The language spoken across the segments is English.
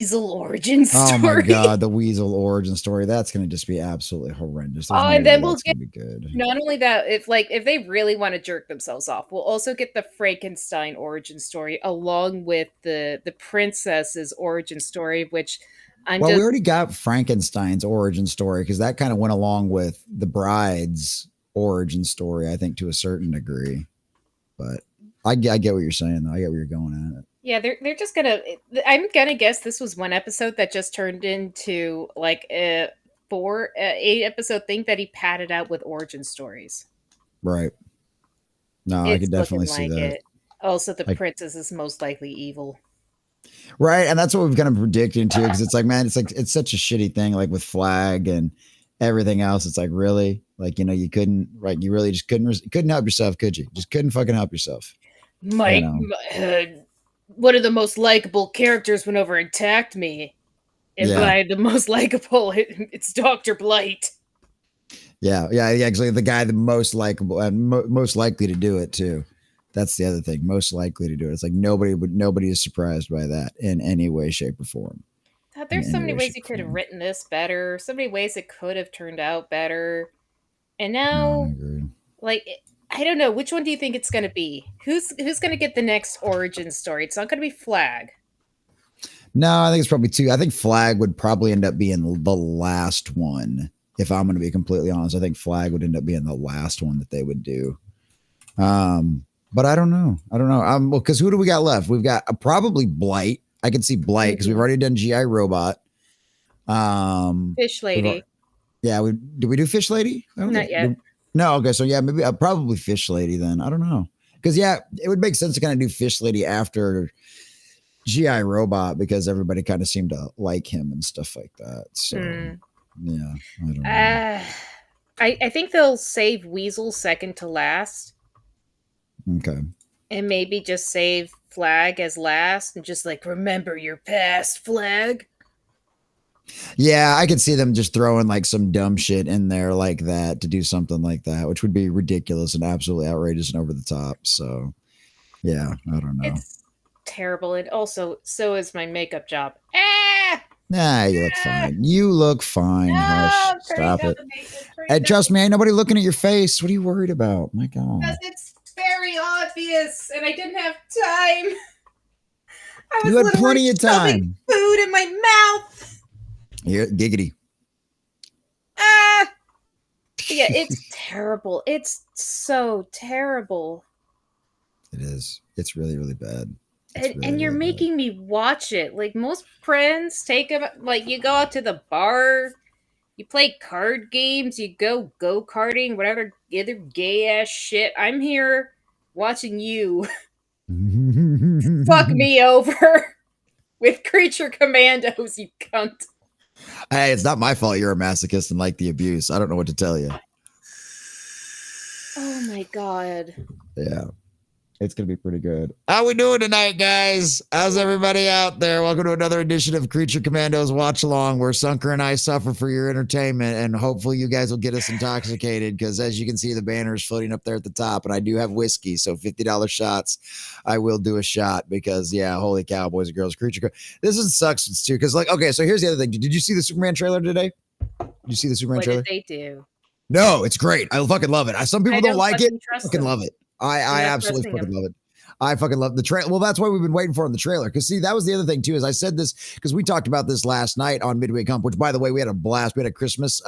Weasel origin Oh my story. god, the Weasel origin story. That's gonna just be absolutely horrendous. There's Oh, no and way then we'll that's get gonna be good. not only that, if they really want to jerk themselves off, we'll also get the Frankenstein origin story along with the princess's origin story, which I'm Well, we just already got Frankenstein's origin story because that kind of went along with the bride's origin story, I think, to a certain degree. But I get what you're saying, though. I get where you're going at. yeah, they're just gonna. I'm gonna guess this was one episode that just turned into like a 8 episode thing that he padded out with origin stories. Right. No, I It's could looking definitely see like that. it. Also, the Like, princess is most likely evil. right. And that's what we've kind of predicted too, because it's like, man, it's such a shitty thing, like with Flag and everything else. It's like, really? Like, you couldn't, right? You really just couldn't help yourself, could you? Just couldn't fucking help yourself. You Mike, know? one of the most likable characters went over and attacked me. And Yeah. by the most likable, it's Dr. Blight. Yeah. Actually, the guy the most likable and most likely to do it too. That's the other thing. Most likely to do it. It's like nobody is surprised by that in any way, shape, or form. God, In there's so any many way, ways shape, you or could have form. written this better, so many ways it could have turned out better. And No, I now, agree. like, I don't know, which one do you think it's going to be? Who's going to get the next origin story? It's not going to be Flag. No, I think it's probably two. I think Flag would probably end up being the last one. If I'm going to be completely honest, I think Flag would end up being the last one that they would do. But I don't know. Well, because who do we got left? We've got probably Blight. I can see Blight because we've already done GI Robot. Fish Lady. Yeah, did we do Fish Lady? Not yet. No, okay, so yeah, maybe probably Fish Lady then. I don't know, because yeah, it would make sense to kind of do Fish Lady after GI Robot because everybody kind of seemed to like him and stuff like that. So yeah, I don't know. I think they'll save Weasel second to last. Okay. And maybe just save Flag as last and just like remember your past, Flag. Yeah, I could see them just throwing like some dumb shit in there like that to do something like that, which would be ridiculous and absolutely outrageous and over the top. So, yeah, I don't know. It's terrible. And also, so is my makeup job. Ah! Nah, you look fine. You look fine. Hush. Stop it. And trust me, ain't nobody looking at your face. What are you worried about? My God. Because it's very obvious, and I didn't have time. I was You had literally plenty of shoving time. food in my mouth. Yeah, giggity. Ah! Yeah, it's terrible. It's so terrible. It is. It's really, really bad. And you're making me watch it. Like most friends take them, like you go out to the bar, you play card games, you go karting, whatever other gay ass shit. I'm here watching you fuck me over with Creature Commandos, you cunt. Hey, it's not my fault you're a masochist and like the abuse. I don't know what to tell you. Oh my God. Yeah. It's going to be pretty good. How we doing tonight, guys? How's everybody out there? Welcome to another edition of Creature Commandos Watch Along, where Sunker and I suffer for your entertainment, and hopefully you guys will get us intoxicated, because as you can see, the banner is floating up there at the top, and I do have whiskey, so $50 shots. I will do a shot because, yeah, holy cow, boys and girls, This is sucks too, because, like, okay, so here's the other thing. Did you see the Superman trailer today? Did you see the Superman trailer? What did they do? No, it's great. I fucking love it. Some people don't like it. I fucking love it. I absolutely fucking love it. I fucking love the trailer. Well, that's why we've been waiting for in the trailer. Because see, that was the other thing too. Is I said this because we talked about this last night on Midway Comp. Which, by the way, we had a blast. We had a Christmas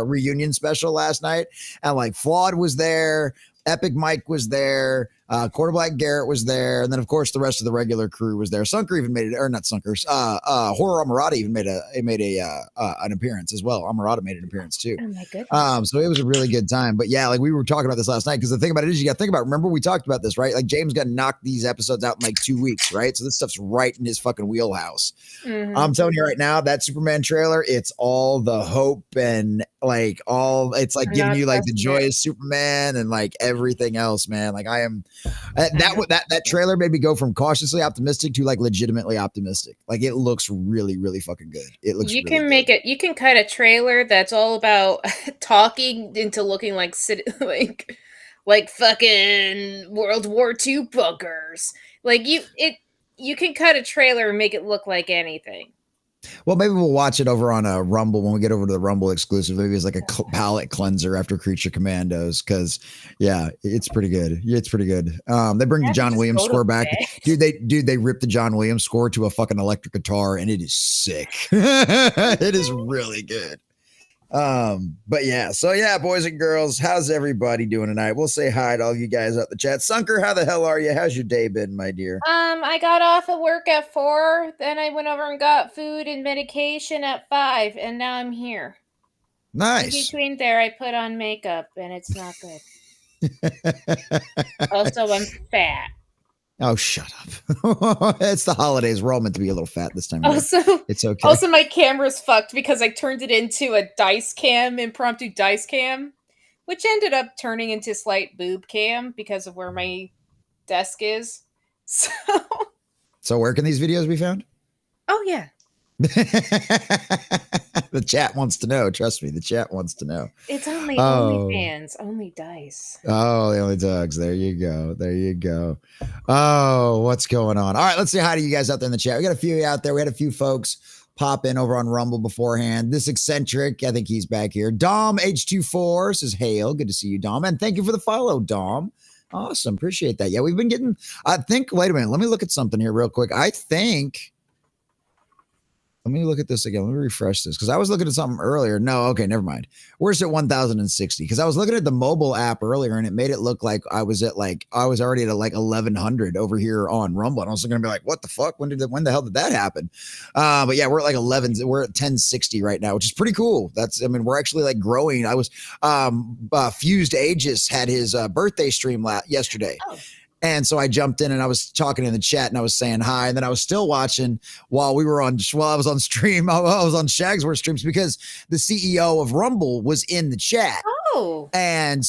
reunion special last night, and like Flawed was there, Epic Mike was there, Quarter Black Garrett was there, and then of course the rest of the regular crew was there. Sunker even made it, or not Sunker. Horror Amarada even made an appearance as well. Amarada made an appearance too. Oh my goodness. So it was a really good time. But yeah, like we were talking about this last night, because the thing about it is you got to think about. Remember we talked about this, right? Like James got to knock these episodes out in like 2 weeks, right? So this stuff's right in his fucking wheelhouse. I'm telling you right now, that Superman trailer, it's all the hope and like all. It's like giving you like the joyous Superman and like everything else, man. Like I am. That trailer made me go from cautiously optimistic to like legitimately optimistic. Like it looks really, really fucking good. It looks. You can make it. You can cut a trailer that's all about talking into looking like like fucking World War II bunkers. Like you can cut a trailer and make it look like anything. Well, maybe we'll watch it over on a Rumble when we get over to the Rumble exclusive. Maybe it's like a palate cleanser after Creature Commandos, because yeah, it's pretty good. It's pretty good. They bring the John Williams score back, dude. They ripped the John Williams score to a fucking electric guitar, and it is sick. It is really good. But yeah, so yeah, boys and girls, how's everybody doing tonight? We'll say hi to all you guys out the chat. Sunker, how the hell are you? How's your day been, my dear? I got off of work at 4, then I went over and got food and medication at 5, and now I'm here. Nice. In between there, I put on makeup, and it's not good. Also, I'm fat. Oh, shut up. It's the holidays. We're all meant to be a little fat this time. Also, it's okay. Also, my camera's fucked because I turned it into a dice cam, impromptu dice cam, which ended up turning into slight boob cam because of where my desk is. So where can these videos be found? Oh, yeah. The chat wants to know. Trust me, the chat wants to know. It's only OnlyFans, only dice. Oh, the only dogs. There you go. There you go. Oh, what's going on? All right, let's say hi to you guys out there in the chat. We got a few out there. We had a few folks pop in over on Rumble beforehand. This eccentric, I think he's back here. Dom H24 says, hail. Good to see you, Dom. And thank you for the follow, Dom. Awesome. Appreciate that. Yeah, we've been getting, wait a minute. Let me look at something here real quick. Let me look at this again. Let me refresh this because I was looking at something earlier. No, okay, never mind. Where's it 1060? Because I was looking at the mobile app earlier and it made it look like I was already at like 1100 over here on Rumble. And I was going to be like, what the fuck? When the hell did that happen? But yeah, we're at like 11. We're at 1060 right now, which is pretty cool. We're actually like growing. I was Fused Aegis had his birthday stream yesterday. Oh. And so I jumped in and I was talking in the chat and I was saying hi. And then I was still watching while I was on stream. I was on Shagsworth streams because the CEO of Rumble was in the chat. Oh. And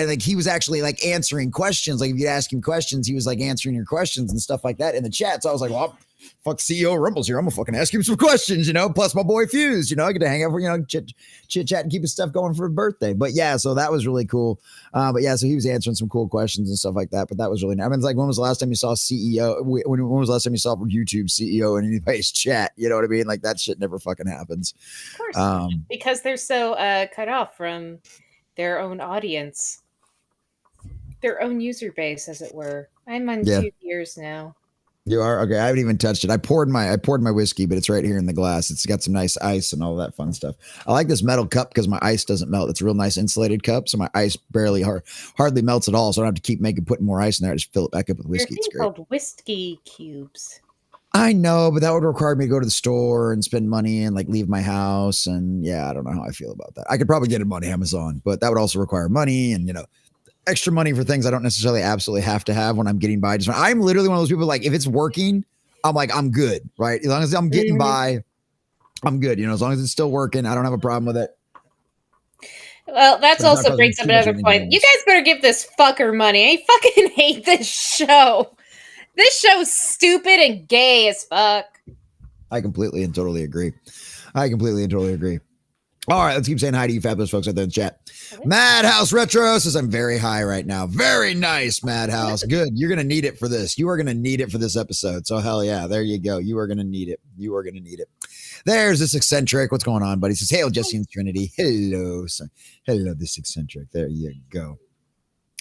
like he was actually like answering questions. Like if you'd ask him questions, he was like answering your questions and stuff like that in the chat. So I was like, well, fuck, CEO of Rumble's here. I'm gonna fucking ask him some questions, plus my boy Fuse, I get to hang out for, chit chat and keep his stuff going for his birthday. But yeah, so that was really cool. But yeah, so he was answering some cool questions and stuff like that. But that was really nice. I mean, it's like, when was the last time you saw CEO? When was the last time you saw YouTube CEO in anybody's chat? You know what I mean? Like that shit never fucking happens. Of course, because they're so cut off from their own audience, their own user base, as it were. I'm on 2 years now. You are? Okay. I haven't even touched it. I poured my whiskey, but it's right here in the glass. It's got some nice ice and all that fun stuff. I like this metal cup because my ice doesn't melt. It's a real nice insulated cup. So my ice hardly melts at all. So I don't have to keep putting more ice in there. I just fill it back up with whiskey. It's great. Called whiskey cubes. I know, but that would require me to go to the store and spend money and like leave my house. And yeah, I don't know how I feel about that. I could probably get them on Amazon, but that would also require money and, extra money for things I don't necessarily absolutely have to have when I'm getting by. I'm literally one of those people, like, if it's working, I'm like, I'm good, right? As long as I'm getting by, I'm good. As long as it's still working, I don't have a problem with it. Well, that's also brings up another point. You guys better give this fucker money. I fucking hate this show. This show's stupid and gay as fuck. I completely and totally agree. All right, let's keep saying hi to you fabulous folks out there in the chat. Madhouse Retro says, I'm very high right now. Very nice, Madhouse. Good. You're going to need it for this. You are going to need it for this episode. So hell yeah, there you go. You are going to need it. There's this eccentric. What's going on, buddy? He says, hail, Jesse and Trinity. Hello, this eccentric. There you go.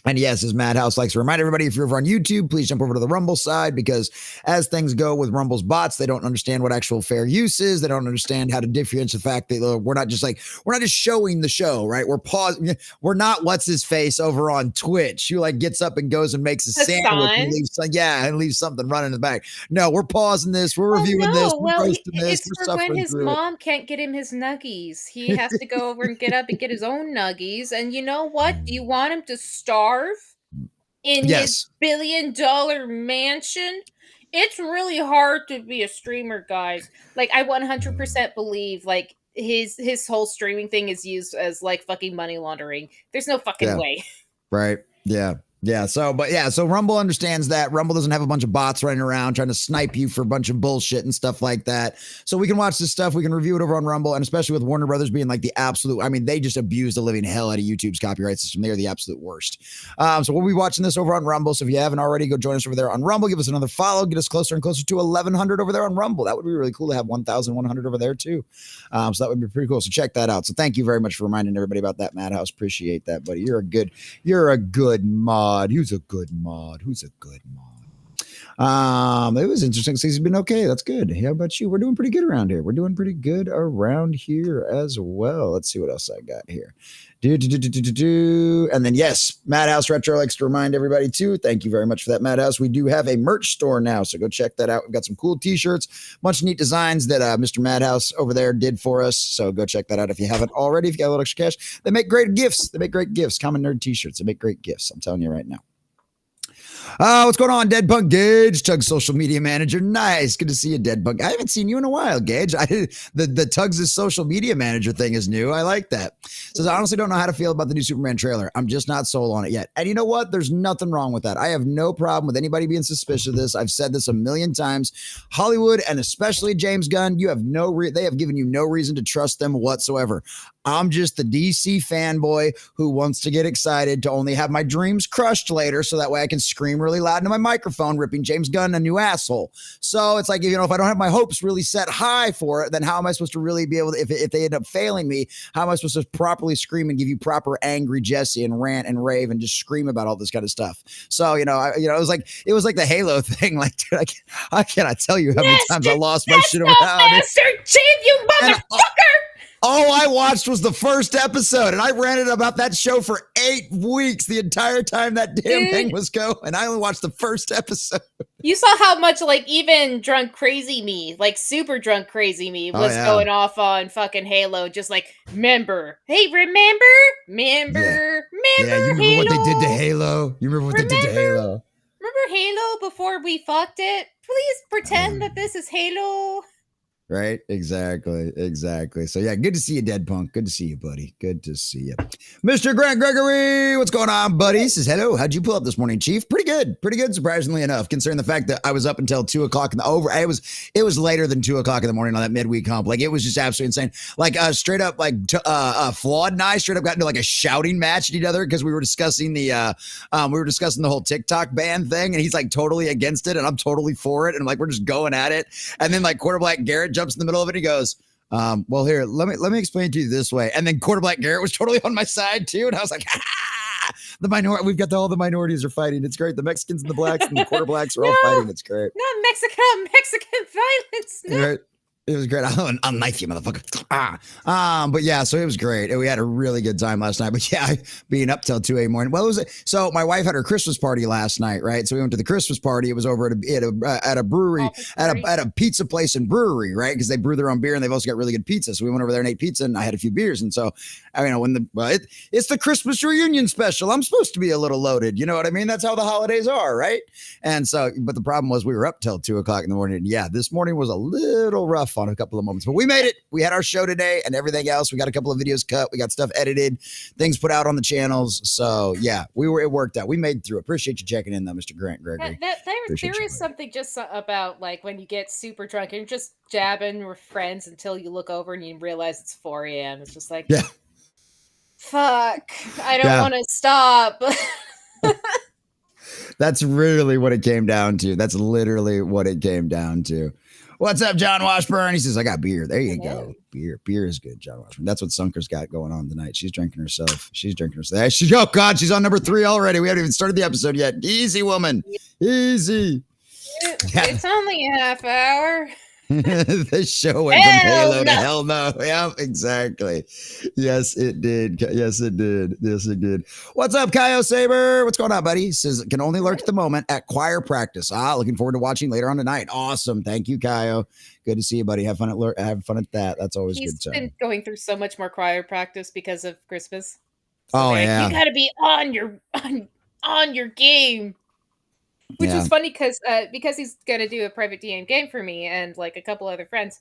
And yes, as Madhouse likes to remind everybody, if you're over on YouTube, please jump over to the Rumble side, because as things go with Rumble's bots, they don't understand what actual fair use is. They don't understand how to differentiate the fact that we're not just showing the show, right? We're pausing. We're not what's his face over on Twitch who like gets up and goes and makes a sandwich and leaves something running in the back. No, we're pausing this. We're reviewing this. We're roasting this. It's for when his mom can't get him his nuggies. He has to go over and get up and get his own nuggies. And you know what? Do you want him to starve in his $1 billion mansion? It's really hard to be a streamer, guys. Like, I 100% believe like his whole streaming thing is used as like fucking money laundering. There's no fucking way. Right. Yeah. Yeah. So Rumble understands that. Rumble doesn't have a bunch of bots running around trying to snipe you for a bunch of bullshit and stuff like that. So we can watch this stuff. We can review it over on Rumble. And especially with Warner Brothers being like the absolute, I mean, they just abuse the living hell out of YouTube's copyright system. They are the absolute worst. So we'll be watching this over on Rumble. So if you haven't already, go join us over there on Rumble. Give us another follow. Get us closer and closer to 1,100 over there on Rumble. That would be really cool to have 1,100 over there too. So that would be pretty cool. So check that out. So thank you very much for reminding everybody about that, Madhouse. Appreciate that, buddy. You're a good mod. Who's a good mod? It was interesting. He's been okay. That's good. How about you? We're doing pretty good around here. As well. Let's see what else I got here. And then yes, Madhouse Retro likes to remind everybody too. Thank you very much for that, Madhouse. We do have a merch store now, so go check that out. We've got some cool t-shirts, bunch of neat designs that Mr. Madhouse over there did for us. So go check that out if you haven't already. If you got a little extra cash, they make great gifts. Common Nerd t-shirts. They make great gifts. I'm telling you right now. What's going on, Dead Punk Gage? Tug's social media manager. Nice. Good to see you, Dead Punk. I haven't seen you in a while, Gage. The Tug's social media manager thing is new. I like that. Says, I honestly don't know how to feel about the new Superman trailer. I'm just not sold on it yet. And you know what? There's nothing wrong with that. I have no problem with anybody being suspicious of this. I've said this a million times. Hollywood, and especially James Gunn, they have given you no reason to trust them whatsoever. I'm just the DC fanboy who wants to get excited to only have my dreams crushed later so that way I can scream really loud into my microphone, ripping James Gunn a new asshole. So it's like, if I don't have my hopes really set high for it, then how am I supposed to really be able to, if they end up failing me, how am I supposed to properly scream and give you proper angry Jesse and rant and rave and just scream about all this kind of stuff? So, it was like the Halo thing. Like, dude, I cannot tell you how many times I lost my shit around it. Master Chief, you motherfucker! All I watched was the first episode, and I ranted about that show for 8 weeks, the entire time that damn thing was going. I only watched the first episode. You saw how much, even drunk crazy me, super drunk crazy me was going off on fucking Halo, just remember. Yeah, you remember Halo? What they did to Halo? Remember Halo before we fucked it? Please pretend that this is Halo. Right? Exactly. So yeah, good to see you, Dead Punk. Good to see you, buddy. Good to see you. Mr. Grant Gregory, what's going on, buddy? He says, hello, how'd you pull up this morning, Chief? Pretty good, surprisingly enough, considering the fact that I was up until 2 o'clock it was later than 2 o'clock in the morning on that midweek hump. It was just absolutely insane. Straight up, Flawed and I straight up got into a shouting match at each other because we were discussing the whole TikTok ban thing, and he's totally against it, and I'm totally for it, and we're just going at it. And then Quarter Black Garrett jumps in the middle of it. He goes, well, here, let me explain to you this way. And then Quarter Black Garrett was totally on my side too. And I was like, we've got all the minorities are fighting. It's great. The Mexicans and the blacks and the Quarter Blacks are all fighting. It's great. Not Mexican violence. No. Right. It was great. I'll knife you, motherfucker. But yeah, so it was great. We had a really good time last night. But yeah, being up till 2 a.m. morning. Well, so my wife had her Christmas party last night, right? So we went to the Christmas party. It was over at a brewery, at a pizza place and brewery, right? Because they brew their own beer and they've also got really good pizza. So we went over there and ate pizza, and I had a few beers. And so, it's the Christmas reunion special. I'm supposed to be a little loaded. You know what I mean? That's how the holidays are, right? And so, but the problem was we were up till 2 o'clock in the morning. And yeah, this morning was a little rough on a couple of moments, but we made it. We had our show today and everything else. We got a couple of videos cut. We got stuff edited, things put out on the channels. So yeah, it worked out. We made through. Appreciate you checking in though, Mr. Grant Gregory. There is something just about when you get super drunk and you're just jabbing with friends until you look over and you realize it's 4 a.m. It's just yeah. Fuck. I don't want to stop. That's really what it came down to. That's literally what it came down to. What's up, John Washburn? He says, I got beer. There you go. Beer is good, John Washburn. That's what Sunker's got going on tonight. She's drinking herself. Oh, God, she's on number 3 already. We haven't even started the episode yet. Easy, woman. Easy. It's only a half hour. The show went from Halo to hell no. Yeah, exactly. Yes, it did. What's up, Kyle Saber? What's going on, buddy? Says can only lurk at the moment at choir practice. Looking forward to watching later on tonight. Awesome. Thank you, Kyle. Good to see you, buddy. Have fun at that. That's always good. He's been going through so much more choir practice because of Christmas. So yeah. You gotta be on your game. Which is funny because he's gonna do a private DM game for me and a couple other friends.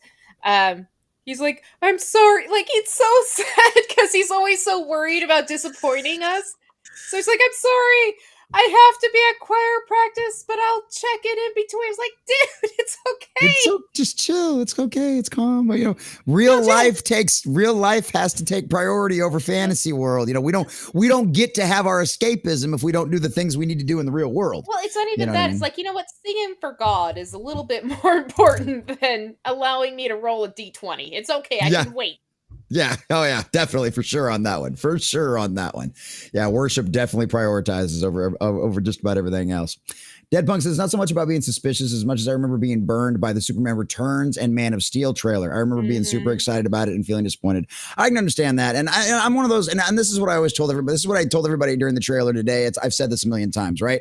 He's like, I'm sorry. It's so sad because he's always so worried about disappointing us. So he's like, I'm sorry. I have to be at choir practice, but I'll check it in between. It's like, dude, it's okay. It's so just chill. It's okay. It's calm. But, you know, real life has to take priority over fantasy world. You know, we don't get to have our escapism if we don't do the things we need to do in the real world. Well, it's not even that. I mean? It's like, you know what? Singing for God is a little bit more important than allowing me to roll a D20. It's okay. I can wait. Yeah. Oh, yeah. Definitely. For sure on that one. For sure on that one. Yeah. Worship definitely prioritizes over just about everything else. Dead Punk says it's not so much about being suspicious as much as I remember being burned by the Superman Returns and Man of Steel trailer. I remember being super excited about it and feeling disappointed. I can understand that. And I'm one of those, and this is what I always told everybody. This is what I told everybody during the trailer today. I've said this a million times, right?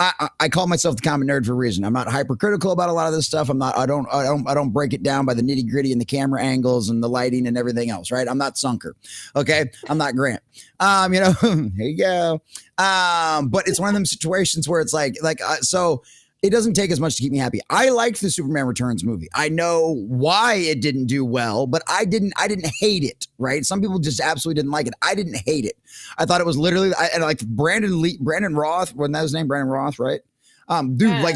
I call myself the common nerd for a reason. I'm not hypercritical about a lot of this stuff. I don't break it down by the nitty gritty and the camera angles and the lighting and everything else, right? I'm not Sunker. Okay. I'm not Grant. You know, here you go. But it's one of them situations where it's so it doesn't take as much to keep me happy. I liked the Superman Returns movie. I know why it didn't do well, but I didn't hate it, right? Some people just absolutely didn't like it. I didn't hate it. I thought it was literally, and like Brandon Roth, wasn't that his name? Brandon Roth, right? Dude, like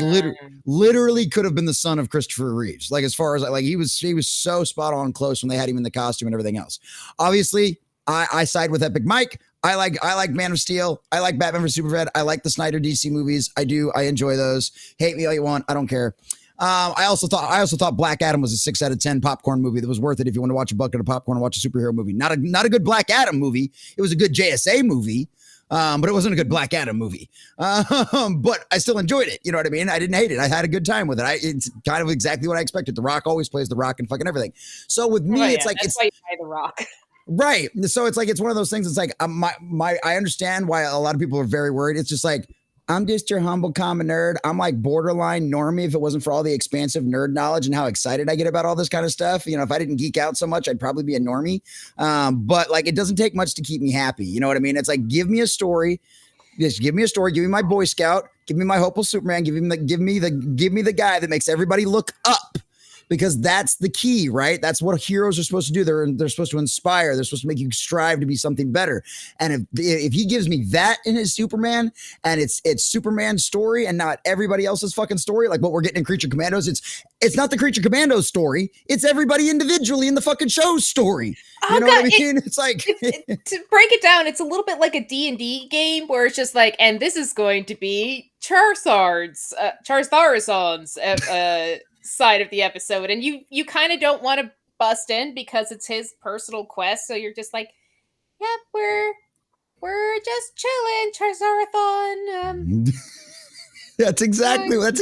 literally could have been the son of Christopher Reeves. Like as far as like he was so spot on close when they had him in the costume and everything else. Obviously, I side with Epic Mike. I like Man of Steel. I like Batman vs Superman. I like the Snyder DC movies. I do. I enjoy those. Hate me all you want. I don't care. I also thought Black Adam was a 6 out of 10 popcorn movie that was worth it if you want to watch a bucket of popcorn and watch a superhero movie. Not a good Black Adam movie. It was a good JSA movie. But it wasn't a good Black Adam movie. But I still enjoyed it. You know what I mean? I didn't hate it. I had a good time with it. It's kind of exactly what I expected. The Rock always plays The Rock and fucking everything. So with me, it's like that's why you buy The Rock. Right. So it's like, it's one of those things. It's like, I understand why a lot of people are very worried. It's just like, I'm just your humble common nerd. I'm like borderline normie if it wasn't for all the expansive nerd knowledge and how excited I get about all this kind of stuff. You know, if I didn't geek out so much, I'd probably be a normie. But like, it doesn't take much to keep me happy. You know what I mean? It's like, give me a story. Just give me a story. Give me my Boy Scout. Give me my hopeful Superman. Give me the guy that makes everybody look up. Because that's the key, right? That's what heroes are supposed to do. They're supposed to inspire. They're supposed to make you strive to be something better. And if he gives me that in his Superman, and it's Superman's story and not everybody else's fucking story, like what we're getting in Creature Commandos, it's not the Creature Commandos story. It's everybody individually in the fucking show's story. You know what I mean? It's like to break it down, it's a little bit like a D&D game where it's just like, and this is going to be Charizard's side of the episode, and you kind of don't want to bust in because it's his personal quest, so you're just like, yep, we're just chilling, Charizarathon. That's exactly what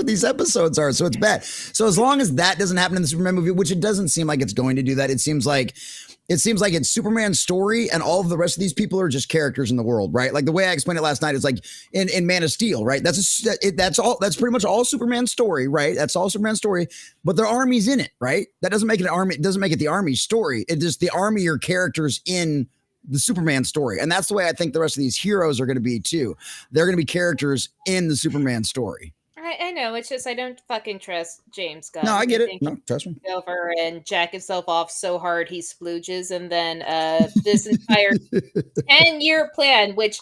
these episodes are. So it's bad. So as long as that doesn't happen in the Superman movie, which it doesn't seem like it's going to do that, it seems like it's Superman's story and all of the rest of these people are just characters in the world, right? Like the way I explained it last night is like in Man of Steel, right? That's pretty much all Superman's story, right? That's all Superman's story, but their army's in it, right? That doesn't make it an army. It doesn't make it the army's story. It just the army are characters in the Superman story. And that's the way I think the rest of these heroes are going to be too. They're going to be characters in the Superman story. I know. It's just I don't fucking trust James Gunn. No, I get it. No, trust me. Over and jack himself off so hard he splooges, and then this entire 10-year plan. Which,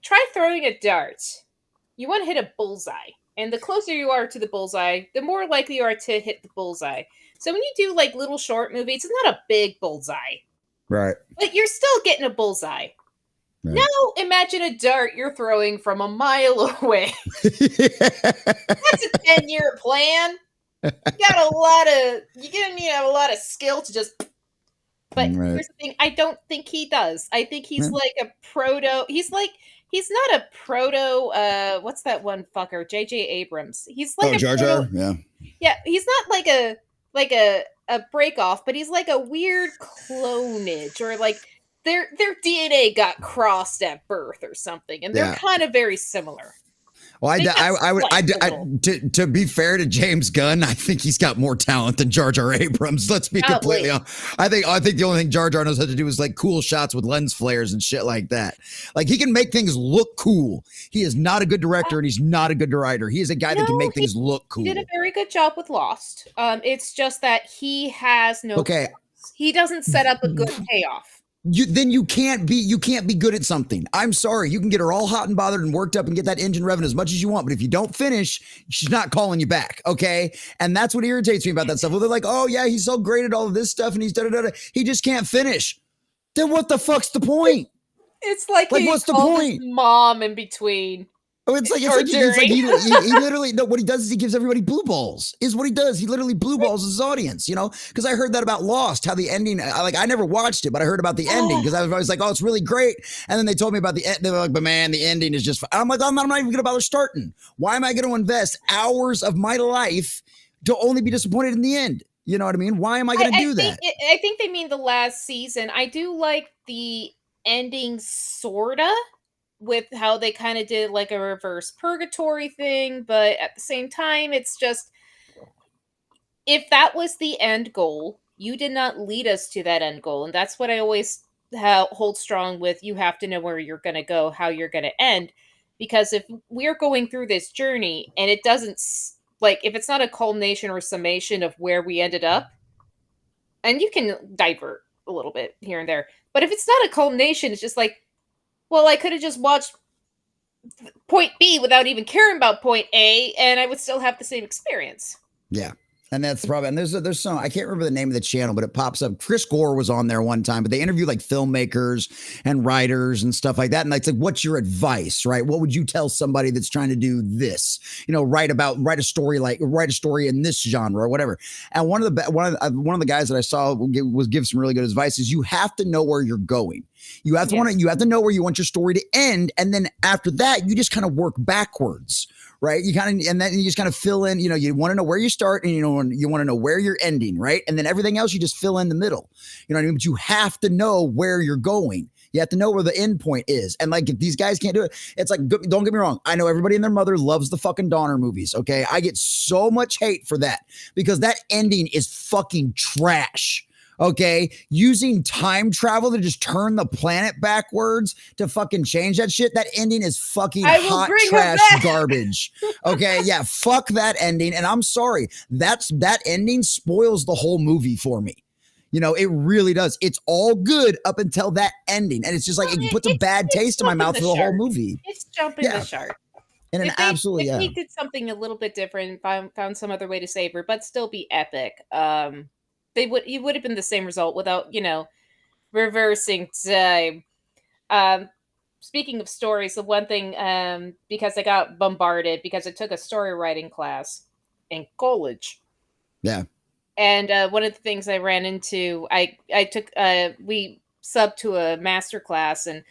try throwing a dart. You want to hit a bullseye, and the closer you are to the bullseye, the more likely you are to hit the bullseye. So when you do like little short movies, it's not a big bullseye, right? But you're still getting a bullseye. Right. Now imagine a dart you're throwing from a mile away. That's a 10-year plan. You're gonna need a lot of skill to just. But here's the thing: I don't think he does. I think he's like a proto. He's not a proto. What's that one fucker? J.J. Abrams. He's like a Jar Jar. Yeah. He's not like a break off, but he's like a weird clonage, or like. Their DNA got crossed at birth or something, and they're kind of very similar. Well, to be fair to James Gunn, I think he's got more talent than Jar Jar Abrams. Let's be completely honest. I think the only thing Jar Jar knows how to do is like cool shots with lens flares and shit like that. Like he can make things look cool. He is not a good director and he's not a good writer. He is a guy that can make things look cool. He did a very good job with Lost. It's just that he has no. Okay. He doesn't set up a good payoff. then you can't be good at something. I'm sorry. You can get her all hot and bothered and worked up and get that engine revving as much as you want, but if you don't finish, she's not calling you back, okay? And that's what irritates me about that stuff. Well, they're like, oh yeah, he's so great at all of this stuff and he's da-da-da-da. He just can't finish. Then what the fuck's the point? It's like what's the point? His mom in between. Oh, it's like he literally, no, what he does is he gives everybody blue balls, is what he does. He literally blue balls his audience, you know? Because I heard that about Lost, how the ending, I never watched it, but I heard about the ending because I was always like, oh, it's really great. And then they told me about the end. They were like, but man, the ending is just, I'm like, I'm not even going to bother starting. Why am I going to invest hours of my life to only be disappointed in the end? You know what I mean? Why am I going to do that? I think they mean the last season. I do like the ending, sorta, with how they kind of did like a reverse purgatory thing, but at the same time, it's just, if that was the end goal, you did not lead us to that end goal. And that's what I always hold strong with. You have to know where you're going to go, how you're going to end. Because if we're going through this journey and it doesn't, like, if it's not a culmination or summation of where we ended up, and you can divert a little bit here and there, but if it's not a culmination, it's just like, well, I could have just watched point B without even caring about point A, and I would still have the same experience. Yeah. And that's probably, and there's some, I can't remember the name of the channel, but it pops up. Chris Gore was on there one time, but they interview like filmmakers and writers and stuff like that. And it's like, what's your advice, right? What would you tell somebody that's trying to do this? You know, write a story in this genre or whatever. And one of the guys that I saw give some really good advice is you have to know where you're going. You have to know where you want your story to end, and then after that, you just kind of work backwards, right? And then you just kind of fill in. You know, you want to know where you start, and you want to know where you're ending, right? And then everything else you just fill in the middle. You know what I mean? But you have to know where you're going. You have to know where the end point is. And like, if these guys can't do it, it's like, don't get me wrong. I know everybody and their mother loves the fucking Donner movies. Okay, I get so much hate for that because that ending is fucking trash. Okay, using time travel to just turn the planet backwards to fucking change that shit. That ending is fucking hot trash garbage. Okay, yeah, fuck that ending. And I'm sorry, that ending spoils the whole movie for me. You know, it really does. It's all good up until that ending, and it's just like it puts a bad taste in my mouth for the whole movie. It's jumping the shark. And if they did something a little bit different, found some other way to save her, but still be epic. It would have been the same result without, you know, reversing time. Speaking of stories, the one thing, because I got bombarded because I took a story writing class in college. Yeah. And one of the things I ran into, we subbed to a master class, and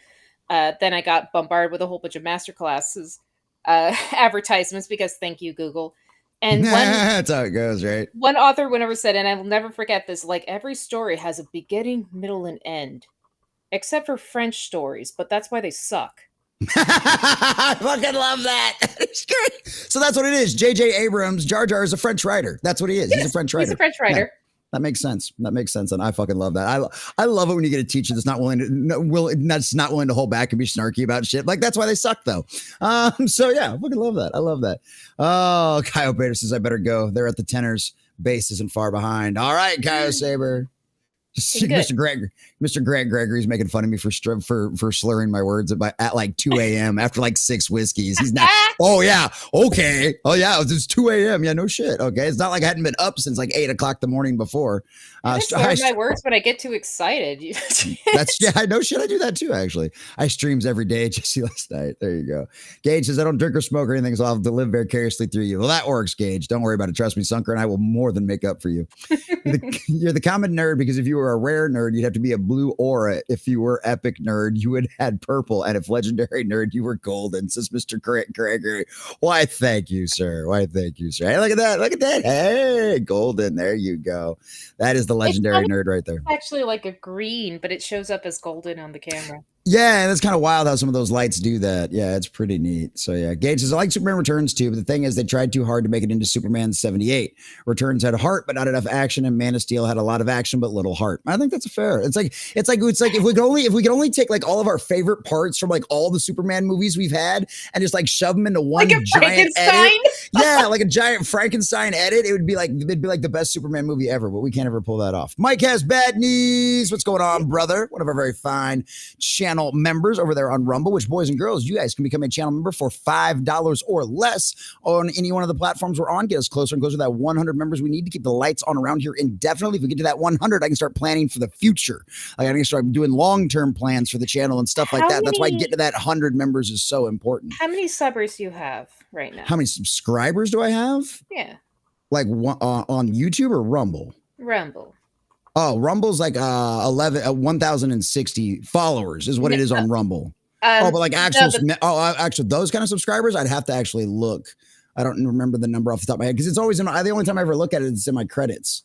then I got bombarded with a whole bunch of master classes advertisements because thank you, Google. And that's how it goes, right? One author whenever said, and I will never forget this, like, every story has a beginning, middle, and end, except for French stories, but that's why they suck. I fucking love that. It's great. So that's what it is. J.J. Abrams, Jar Jar is a French writer. That's what he is. Yes, he's a French writer. He's a French writer. Yeah. That makes sense. And I fucking love that. I love it when you get a teacher that's not willing to hold back and be snarky about shit. Like, that's why they suck, though. So yeah, I fucking love that. I love that. Oh, Kyle Bader says I better go. They're at the tenors. Bass isn't far behind. All right, Kyle Saber. Mr. Greg Gregory's making fun of me for slurring my words at like 2 a.m. after like 6 whiskeys. He's not. Oh yeah. Okay. Oh yeah. It's 2 a.m. Yeah. No shit. Okay. It's not like I hadn't been up since like 8 o'clock the morning before. I slur my words when I get too excited. I know shit. I do that too. Actually, I streams every day. Jesse last night. There you go. Gage says I don't drink or smoke or anything, so I'll have to live vicariously through you. Well, that works, Gage. Don't worry about it. Trust me, Sunker and I will more than make up for you. You're the common nerd because if you were a rare nerd, you'd have to be a blue aura. If you were epic nerd, you would have had purple. And if legendary nerd, you were golden, says Mr. Gregory. Why, thank you, sir. Hey, look at that. Look at that. Hey, golden. There you go. That is the legendary nerd right there. It's actually like a green, but it shows up as golden on the camera. Yeah, that's kind of wild how some of those lights do that. Yeah, it's pretty neat. So yeah, Gage says, I like Superman Returns too, but the thing is they tried too hard to make it into Superman 78. Returns had heart, but not enough action, and Man of Steel had a lot of action, but little heart. I think that's fair. It's like if we could only take like all of our favorite parts from like all the Superman movies we've had and just like shove them into one like a giant edit. Yeah, like a giant Frankenstein edit. It'd be like the best Superman movie ever, but we can't ever pull that off. Mike has bad knees. What's going on, brother? One of our very fine channel members over there on Rumble, which, boys and girls, you guys can become a channel member for $5 or less on any one of the platforms we're on. Get us closer and closer to that 100 members we need to keep the lights on around here indefinitely. If we get to that 100, I can start planning for the future. Like I can start doing long-term plans for the channel and stuff like that. That's why getting to that 100 members is so important. How many subbers do you have right now? How many subscribers do I have? Yeah. Like on YouTube or Rumble? Rumble. Oh, Rumble's like 1,060 followers is what it is on Rumble. But like actual those kind of subscribers, I'd have to actually look. I don't remember the number off the top of my head because it's always the only time I ever look at it is in my credits.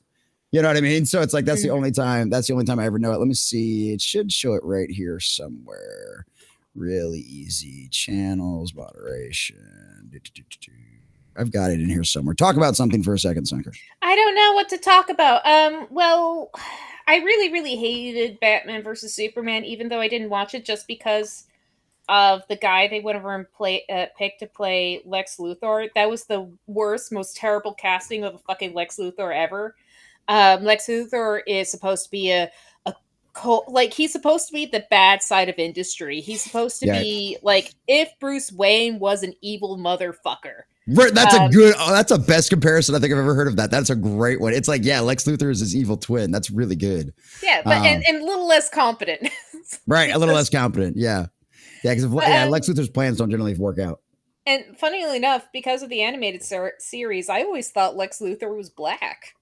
You know what I mean? So it's like that's the only time I ever know it. Let me see. It should show it right here somewhere. Really easy. Channels, moderation. I've got it in here somewhere. Talk about something for a second, Sunker. I don't know what to talk about. Well, I really, really hated Batman versus Superman, even though I didn't watch it just because of the guy they went over and picked to play Lex Luthor. That was the worst, most terrible casting of a fucking Lex Luthor ever. Lex Luthor is supposed to be he's supposed to be the bad side of industry. He's supposed to be like if Bruce Wayne was an evil motherfucker. That's that's a best comparison I think I've ever heard of that. That's a great one. It's like, yeah, Lex Luthor is his evil twin. That's really good. Yeah, but and a little less competent. Right, a little less competent. Yeah. Yeah, because Lex Luthor's plans don't generally work out. And funnily enough, because of the animated series, I always thought Lex Luthor was black.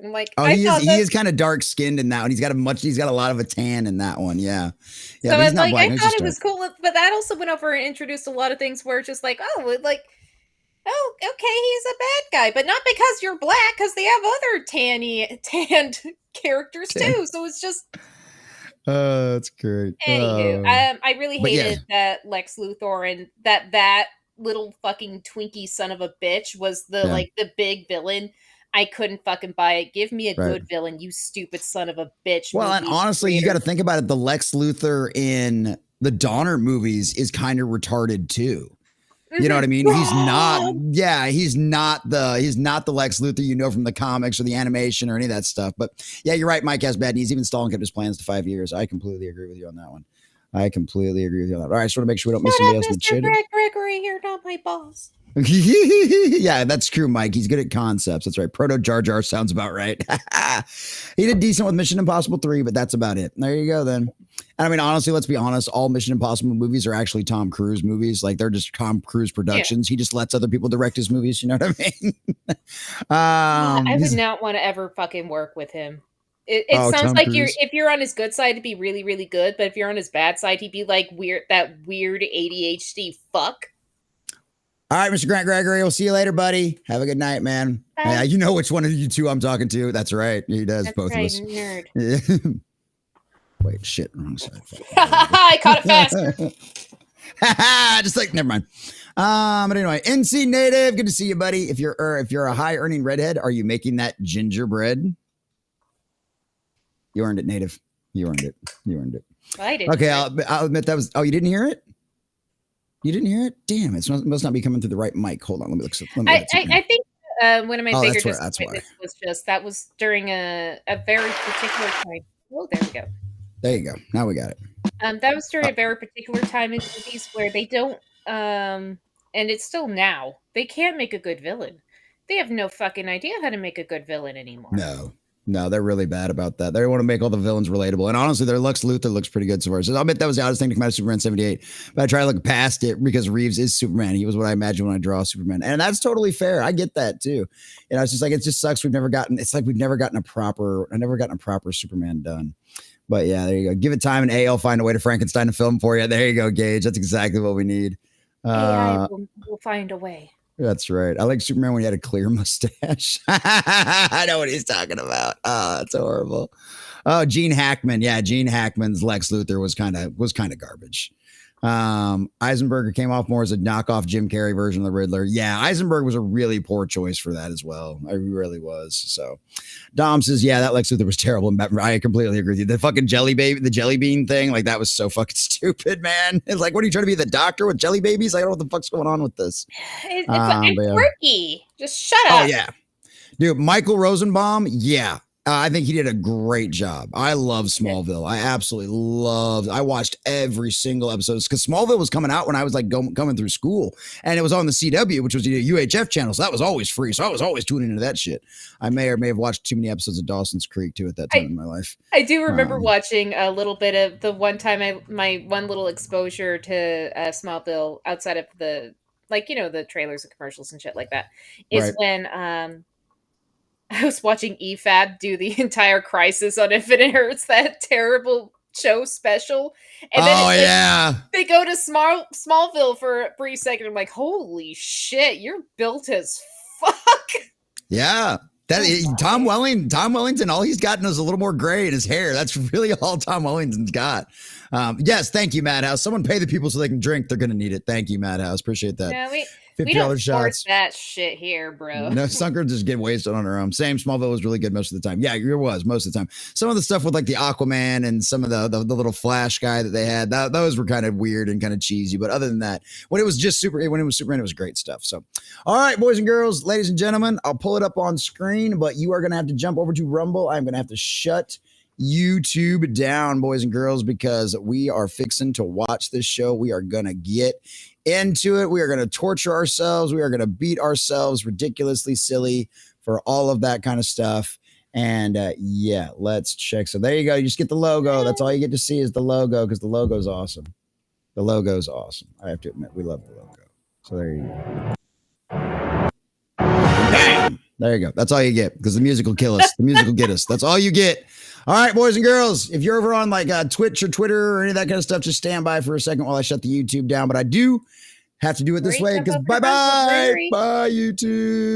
I'm like, he is kind of dark skinned in that one. He's got a lot of a tan in that one. Yeah. So I was like, I thought it was cool, but that also went over and introduced a lot of things where it's just like, oh, okay, he's a bad guy, but not because you're black, because they have other tanned characters too. So it's just. That's great. Anywho, I really hated that Lex Luthor and that little fucking Twinkie son of a bitch was the big villain. I couldn't fucking buy it. Give me a good villain, you stupid son of a bitch. Well, and honestly, you got to think about it. The Lex Luthor in the Donner movies is kind of retarded too. You know what I mean? He's not the Lex Luthor you know from the comics or the animation or any of that stuff. But yeah, you're right. Mike has bad knees. Even Stalin kept his plans to 5 years. I completely agree with you on that one. All right, I just want to make sure we don't miss anybody else in the chat. Greg Gregory, you're not my boss. Yeah, that's true, Mike. He's good at concepts. That's right. Proto Jar Jar sounds about right. He did decent with Mission Impossible 3, but that's about it. There you go, then. And I mean, honestly, let's be honest. All Mission Impossible movies are actually Tom Cruise movies. Like, they're just Tom Cruise productions. Yeah. He just lets other people direct his movies. You know what I mean? I would not want to ever fucking work with him. It sounds Tom like Cruise. If you're on his good side, it'd be really, really good. But if you're on his bad side, he'd be like that weird ADHD fuck. All right, Mr. Grant Gregory, we'll see you later, buddy. Have a good night, man. You know which one of you two I'm talking to. That's right. He does. That's both of us. Nerd. Wait, shit. Wrong side. I caught it fast. Just like, never mind. But anyway, NC Native, good to see you, buddy. If you're a high earning redhead, are you making that gingerbread? You earned it, Native. You earned it. I didn't. Okay, I'll admit that was. Oh, you didn't hear it? You didn't hear it? Damn, it must not be coming through the right mic. Hold on, let me look. I think one of my bigger disappointments was during a very particular time. Oh, there we go. There you go. Now we got it. That was during a very particular time in movies where they don't, and it's still now, they can't make a good villain. They have no fucking idea how to make a good villain anymore. No, they're really bad about that. They want to make all the villains relatable. And honestly, their Lex Luthor looks pretty good so far. So I'll admit that was the oddest thing to come out of Superman 78. But I try to look past it because Reeves is Superman. He was what I imagine when I draw Superman. And that's totally fair. I get that too. You know, it's just like, it just sucks. We've never gotten a proper Superman done. But yeah, there you go. Give it time and I'll find a way to Frankenstein a film for you. There you go, Gage. That's exactly what we need. AI will find a way. That's right. I like Superman when he had a clear mustache. I know what he's talking about. Oh, that's horrible. Oh, Gene Hackman. Yeah, Gene Hackman's Lex Luthor was kind of garbage. Eisenberg came off more as a knockoff Jim Carrey version of the Riddler. Yeah, Eisenberg was a really poor choice for that as well. I really was. So Dom says, yeah, that Lex Luthor was terrible. I completely agree with you. The fucking jelly bean thing, like that was so fucking stupid, man. It's like, what are you trying to be, the doctor with jelly babies? I don't know what the fuck's going on with this. It's quirky. Just shut up. Oh yeah. Dude, Michael Rosenbaum, yeah. I think he did a great job. I love Smallville. I absolutely loved. I watched every single episode because Smallville was coming out when I was like coming through school, and it was on the CW, which was the UHF channel, so that was always free. So I was always tuning into that shit. I may or may have watched too many episodes of Dawson's Creek too at that time in my life. I do remember watching a little bit of the one time my one little exposure to Smallville outside of the the trailers and commercials and shit like that is when I was watching EFAB do the entire Crisis on Infinite Earths, that terrible show special. And then they go to Smallville for a brief second. I'm like, holy shit, you're built as fuck. Yeah. Tom Wellington, all he's gotten is a little more gray in his hair. That's really all Tom Wellington's got. Yes, thank you, Madhouse. Someone pay the people so they can drink. They're going to need it. Thank you, Madhouse. Appreciate that. Yeah, we don't shots. That shit here, bro. No, Sunker just get wasted on her own. Same, Smallville was really good most of the time. Yeah, it was most of the time. Some of the stuff with like the Aquaman and some of the little Flash guy that they had, those were kind of weird and kind of cheesy. But other than that, when it was Superman, it was great stuff. So, all right, boys and girls, ladies and gentlemen, I'll pull it up on screen, but you are going to have to jump over to Rumble. I'm going to have to shut YouTube down, boys and girls, because we are fixing to watch this show. We are going to get into it. We are going to torture ourselves. We are going to beat ourselves ridiculously silly for all of that kind of stuff. And yeah, let's check. So there you go. You just get the logo. That's all you get to see is the logo, because the logo's awesome. The logo's awesome. I have to admit, we love the logo. So there you go. Bam! There you go. That's all you get, because the music will kill us. The music will get us. That's all you get. All right, boys and girls, if you're over on like Twitch or Twitter or any of that kind of stuff, just stand by for a second while I shut the YouTube down. But I do have to do it this way, because bye-bye. Bye, YouTube.